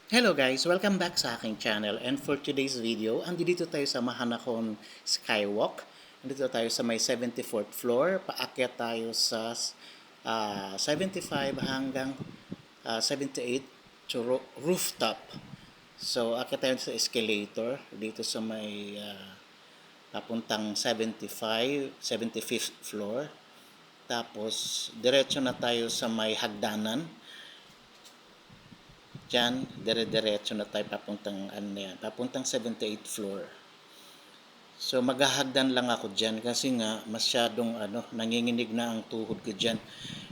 Hello guys! Welcome back sa aking channel, and for today's video, andito tayo sa Mahanakon Skywalk. Andito tayo sa may 74th floor. Paakyat tayo sa 75 hanggang 78 to rooftop. So akyat tayo sa escalator dito sa may papuntang 75th floor. Tapos diretso na tayo sa may hagdanan. Diyan, dire-diretso na tayo papuntang, papuntang 78th floor. So, maghahagdan lang ako diyan kasi nga masyadong nanginginig na ang tuhod ko diyan.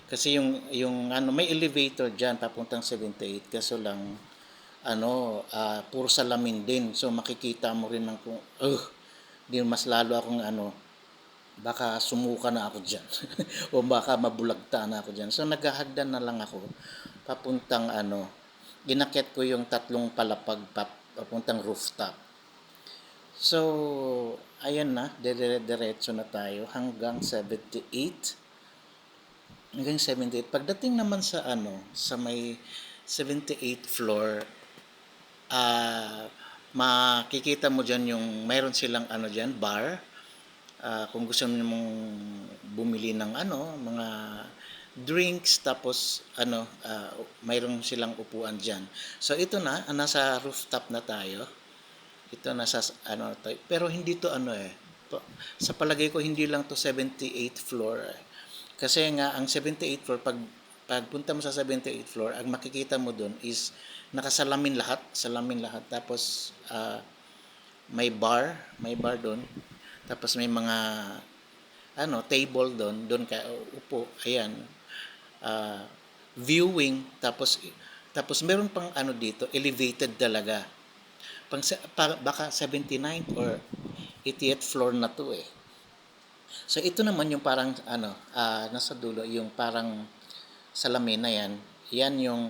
Kasi yung may elevator diyan papuntang 78 kaso lang puro salamin din. So, makikita mo rin ng kung di mas lalo akong baka sumuka na ako diyan o baka mabulagta na ako diyan. So, naghahagdan na lang ako papuntang ginakyat ko yung tatlong palapag papuntang rooftop. So, ayan na, diretso na tayo hanggang 78. Hanggang 78. Pagdating naman sa sa may 78th floor, makikita mo diyan yung mayroon silang diyan, bar. Kung gusto mong bumili ng mga drinks, tapos mayroon silang upuan diyan. So ito na, nasa rooftop na tayo. Ito nasa tayo. Pero hindi to sa palagay ko hindi lang to 78th floor. Kasi nga ang 78th floor, pagpunta mo sa 78th floor, ang makikita mo doon is nakasalamin lahat, salamin lahat. Tapos may bar doon. Tapos may mga table doon ka upo. Ayan. Viewing, tapos meron pang dito, elevated talaga. Baka 79th or 80th floor na to eh. So ito naman yung parang nasa dulo, yung parang salamin na yan. Yan yung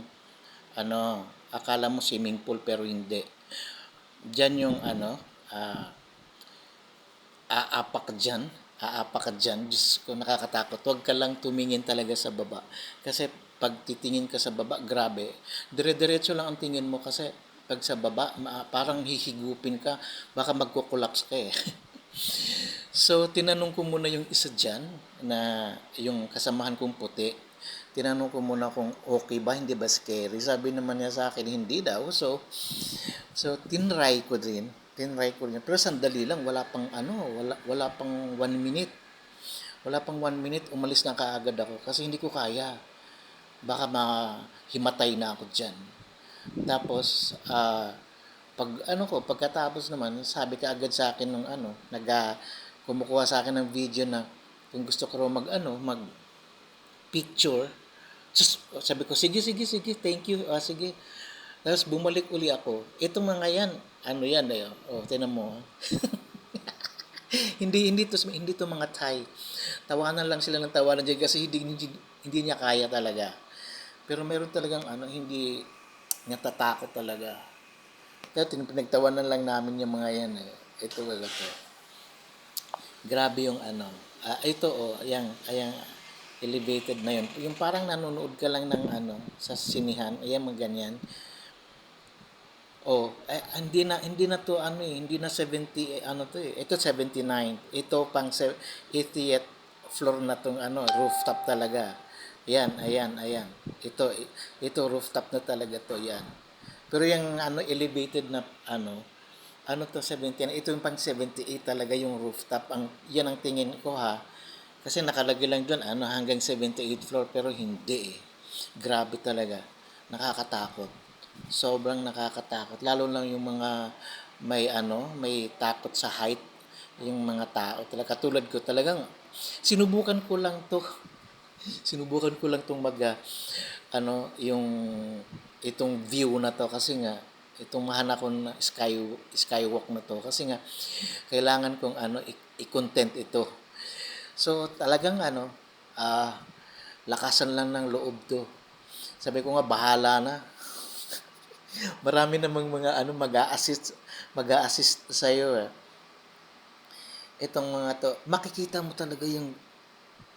akala mo swimming pool pero hindi. Diyan yung aapak ka dyan. Diyos ko, nakakatakot. Huwag ka lang tumingin talaga sa baba. Kasi pag titingin ka sa baba, grabe. Dire-diretso lang ang tingin mo kasi pag sa baba, parang hihigupin ka. Baka magkukulaps ka eh. So, tinanong ko muna yung isa dyan, na yung kasamahan kong puti. Tinanong ko muna kung okay ba, hindi ba scary. Sabi naman niya sa akin, hindi daw. So tinry ko din. Pero sandali lang, wala pang 1 minute. Wala pang 1 minute, umalis na kaagad ako kasi hindi ko kaya. Baka mahimatay na ako diyan. Tapos pagkatapos naman, sabi ka agad sa akin ng kumukuha sa akin ng video na kung gusto ko raw mag picture. Just, sabi ko, sige, thank you. Sige. Tapos bumalik uli ako. Itong mga yan, yan eh. Tinan mo. hindi to mga Thai. Tawanan lang sila ng tawanan diyan kasi hindi niya kaya talaga. Pero meron talagang hindi natatakot talaga. Kaya pinagtawanan lang namin yung mga yan eh. Ito wala to. Grabe yung ito ayan, elevated na yun. Yung parang nanonood ka lang ng sa sinihan, ayan mga ganyan. Hindi na to hindi na 70 to eh. Ito 79. Ito pang 80th floor na tong rooftop talaga. Ayan. Ito rooftop na talaga to, yan. Pero yung elevated na to 70, ito yung pang 78 talaga yung rooftop. Yan ang tingin ko ha. Kasi nakalagay lang doon hanggang 78th floor pero hindi eh. Grabe talaga. Nakakatakot. Sobrang nakakatakot. Lalo lang yung mga may takot sa height, yung mga tao talaga. Katulad ko talagang sinubukan ko lang to. Sinubukan ko lang tong yung itong view na to kasi nga itong mahanakon na skywalk na to kasi nga kailangan kong i-content ito. So talagang lakasan lang ng loob to. Sabi ko nga bahala na. Marami namang mga mag-a-assist sa iyo eh. Itong mga to, makikita mo talaga yung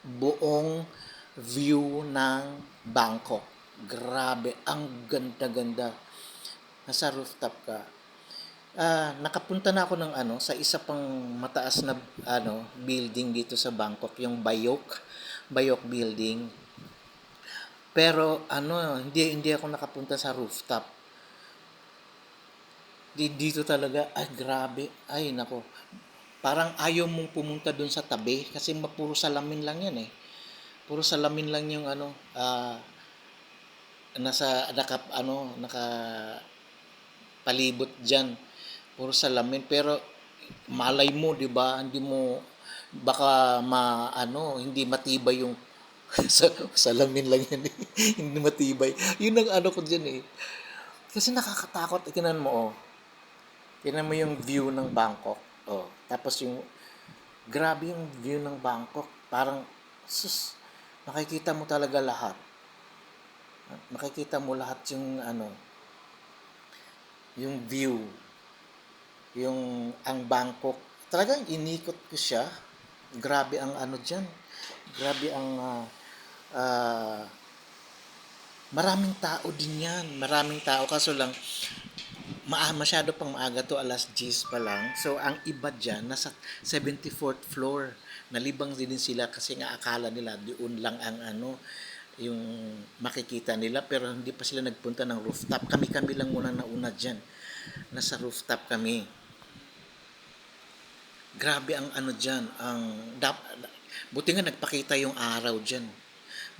buong view ng Bangkok. Grabe, ang ganda-ganda. Nasa rooftop ka. Nakapunta na ako ng ano sa isa pang mataas na building dito sa Bangkok, yung Bayok building. Pero hindi ako nakapunta sa rooftop. Dito talaga, ay grabe, ay nako. Parang ayaw mong pumunta dun sa tabi kasi puro salamin lang yan eh. Puro salamin lang yung naka palibot diyan. Puro salamin pero malay mo, 'di ba? Hindi mo baka hindi matibay yung salamin lang yan eh. Hindi matibay. Yun ang ano ko diyan eh. Kasi nakakatakot. Tingnan mo yung view ng Bangkok. Oh, tapos grabe yung view ng Bangkok. Parang sus, makikita mo talaga lahat. Makikita mo lahat yung view, ang Bangkok. Talagang inikot ko siya. Grabe ang diyan. Grabe ang ah, maraming tao din yan. Maraming tao kaso lang masyado pang maaga to, alas 10 pa lang. So, ang iba dyan, nasa 74th floor. Nalibang din sila kasi nga akala nila doon lang ang yung makikita nila. Pero hindi pa sila nagpunta ng rooftop. Kami lang muna nauna dyan. Nasa rooftop kami. Grabe ang dyan. Buti nga nagpakita yung araw dyan.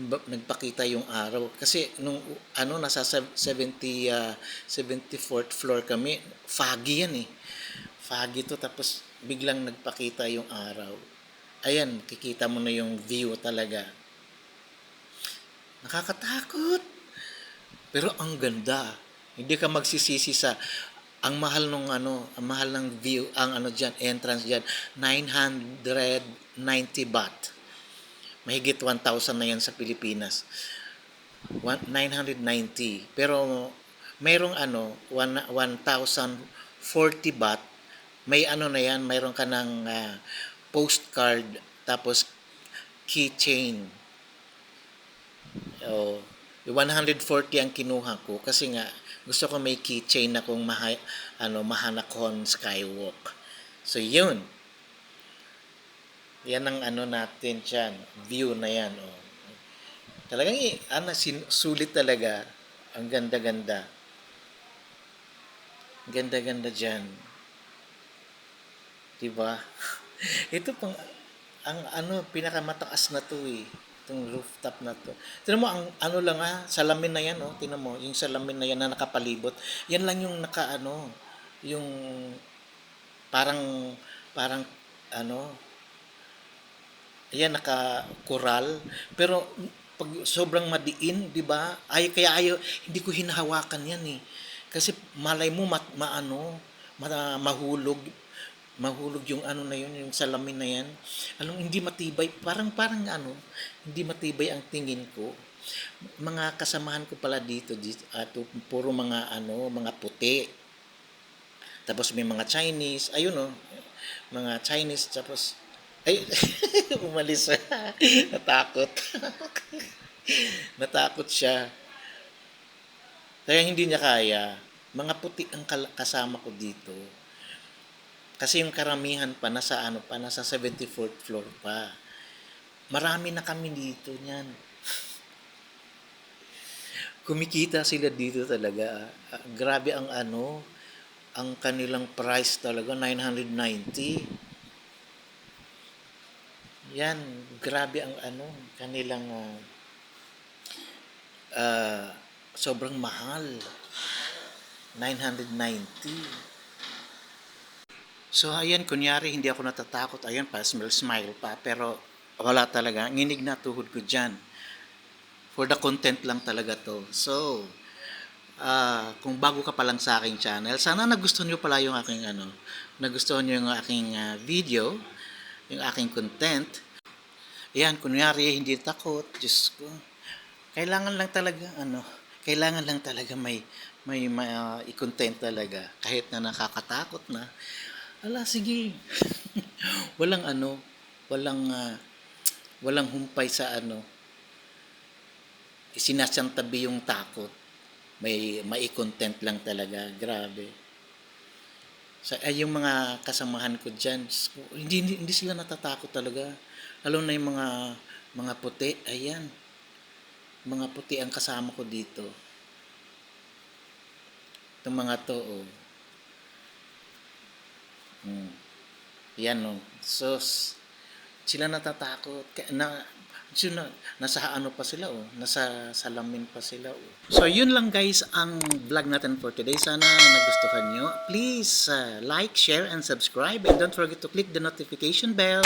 Nagpakita yung araw kasi nung nasa 74th floor kami, foggy yan eh, foggy to, tapos biglang nagpakita yung araw. Ayan, kikita mo na yung view talaga, nakakatakot pero ang ganda. Hindi ka magsisisi sa ang mahal ang mahal ng view, ang diyan, entrance diyan, 990 baht. Mahigit 1,000 na yan sa Pilipinas. 990. Pero mayroong 1,040 baht. May na yan, mayroon ka ng postcard, tapos keychain. Oh, 140 ang kinuha ko kasi nga gusto ko may keychain na kung Mahanakon Skywalk. So yun. Yan ang natin diyan, view na yan. Oh. Talagang sulit talaga. Ang ganda-ganda. Ganda-ganda diyan. 'Di ba? Ito pang ang pinakamataas na 'to eh. Itong rooftop na 'to. Tingnan mo ang lang salamin na yan, oh. Tingnan mo, yung salamin na yan na nakapalibot. Yan lang yung yung parang parang ayan, naka-coral. Pero pag sobrang madiin, 'di ba? Kaya hindi ko hinahawakan 'yan eh. Kasi malay mo mahulog. Mahulog yung na 'yun, yung salamin na 'yan. Hindi matibay, parang hindi matibay ang tingin ko. Mga kasamahan ko pala dito at puro mga puti. Tapos may mga Chinese, ayun oh, mga Chinese, tapos ay, umalis siya. Natakot. Natakot siya. Kaya hindi niya kaya. Mga puti ang kasama ko dito. Kasi yung karamihan pa nasa 74th floor pa. Marami na kami dito niyan. Kumikita sila dito talaga. Grabe ang ang kanilang price talaga, 990. Yan, grabe ang kanilang sobrang mahal. 990. So, ayan, kunyari, hindi ako natatakot. Ayan pa, smile pa. Pero, wala talaga. Nginig na tuhod ko dyan. For the content lang talaga to. So, kung bago ka pa lang sa aking channel, sana nagustuhan nyo pala yung aking nagustuhan nyo yung aking video, yung aking content. Ayan, kunyari, hindi takot. Diyos ko. Kailangan lang talaga may i-content talaga. Kahit na nakakatakot na. Ala, sige. walang walang humpay sa isinasantabi yung takot. may content lang talaga. Grabe. Ay, yung mga kasamahan ko diyan, hindi sila natatakot talaga. Lalo na yung mga puti, ayan. Mga puti ang kasama ko dito. Itong mga to, oh. Yan, oh. So, sila natatakot. Nasa ano pa sila, oh. Nasa salamin pa sila, oh. So, yun lang guys ang vlog natin for today. Sana nagustuhan nyo. Please like, share, and subscribe. And don't forget to click the notification bell.